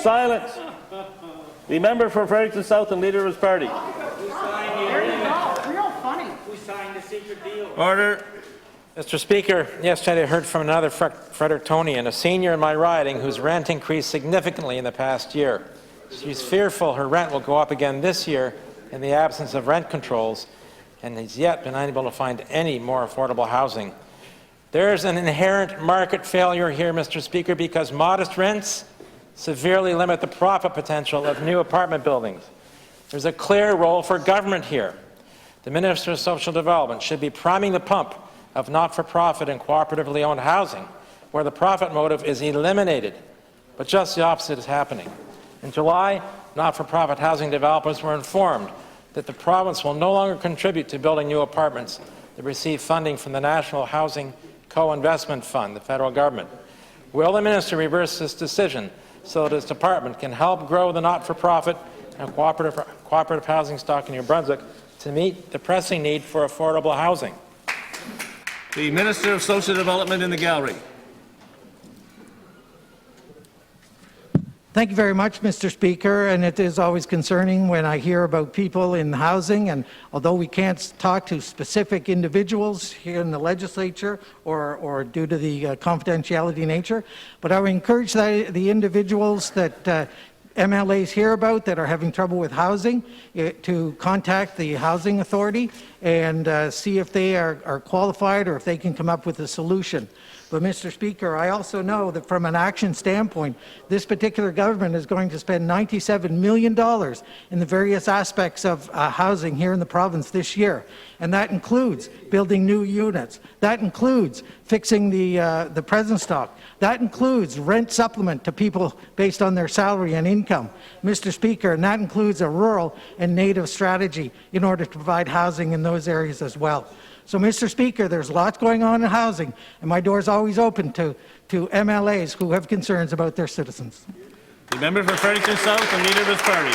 Silence. The member for Fredericton South and Leader of his party. There you go. Real funny. We signed a secret deal. Order. Mr. Speaker, yesterday I heard from another Frederictonian, a senior in my riding, whose rent increased significantly in the past year. She's fearful her rent will go up again this year in the absence of rent controls, and has yet been unable to find any more affordable housing. There's an inherent market failure here, Mr. Speaker, because modest rents severely limit the profit potential of new apartment buildings. There's a clear role for government here. The Minister of Social Development should be priming the pump of not-for-profit and cooperatively owned housing, where the profit motive is eliminated. But just the opposite is happening. In July, not-for-profit housing developers were informed that the province will no longer contribute to building new apartments that receive funding from the National Housing Co-Investment Fund, the federal government. Will the minister reverse this decision so that his department can help grow the not-for-profit and cooperative housing stock in New Brunswick to meet the pressing need for affordable housing? The Minister of Social Development in the gallery. Thank you very much, Mr. Speaker, and it is always concerning when I hear about people in housing, and although we can't talk to specific individuals here in the legislature or due to the confidentiality nature, but I would encourage the individuals that MLAs hear about that are having trouble with housing to contact the Housing Authority and see if they are qualified or if they can come up with a solution. But, Mr. Speaker, I also know that from an action standpoint, this particular government is going to spend $97 million in the various aspects of housing here in the province this year. And that includes building new units. That includes fixing the present stock. That includes rent supplement to people based on their salary and income, Mr. Speaker, and that includes a rural and native strategy in order to provide housing in those areas as well. So, Mr. Speaker, there's lots going on in housing, and my door is always open to MLAs who have concerns about their citizens. The member for Fredericton South and Leader of his party.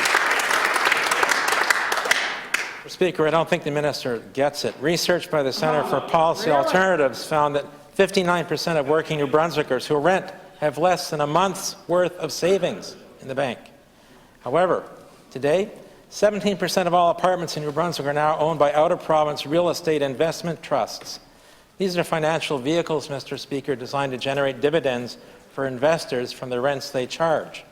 Mr. Speaker, I don't think the minister gets it. Research by the Centre for Policy Alternatives found that 59% of working New Brunswickers who rent have less than a month's worth of savings in the bank. However, today, 17% of all apartments in New Brunswick are now owned by out-of-province real estate investment trusts. These are financial vehicles, Mr. Speaker, designed to generate dividends for investors from the rents they charge.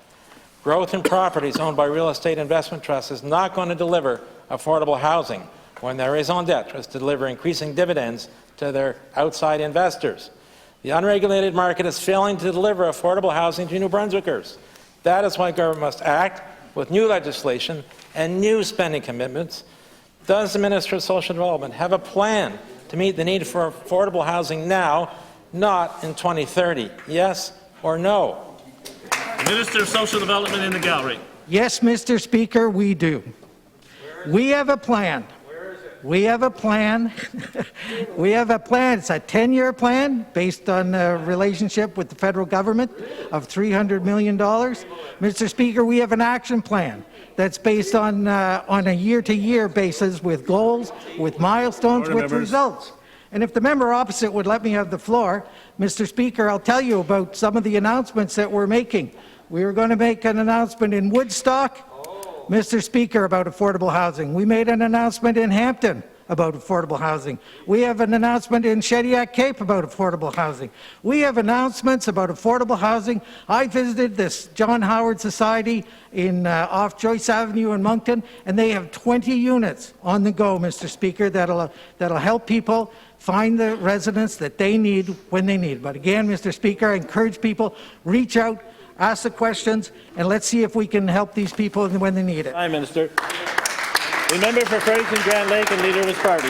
Growth in properties owned by real estate investment trusts is not going to deliver affordable housing when their raison d'etre is to deliver increasing dividends to their outside investors. The unregulated market is failing to deliver affordable housing to New Brunswickers. That is why government must act with new legislation and new spending commitments. Does the Minister of Social Development have a plan to meet the need for affordable housing now, not in 2030? Yes or no? The Minister of Social Development in the gallery. Yes, Mr. Speaker, we do. We have a plan. We have a plan. We have a plan. It's a 10-year plan based on a relationship with the federal government of $300 million. Mr. Speaker, we have an action plan that's based on a year-to-year basis with goals, with milestones, with results. And if the member opposite would let me have the floor, Mr. Speaker, I'll tell you about some of the announcements that we're making. We were going to make an announcement in Woodstock, Mr. Speaker, about affordable housing. We made an announcement in Hampton about affordable housing. We have an announcement in Shediac Cape about affordable housing. We have announcements about affordable housing. I visited this John Howard Society in off Joyce Avenue in Moncton, and they have 20 units on the go, Mr. Speaker, that'll help people find the residence that they need when they need. But again, Mr. Speaker, I encourage people, reach out, ask the questions, and let's see if we can help these people when they need it. Hi, Minister. The member for Fredericton Grand Lake and Leader of his party.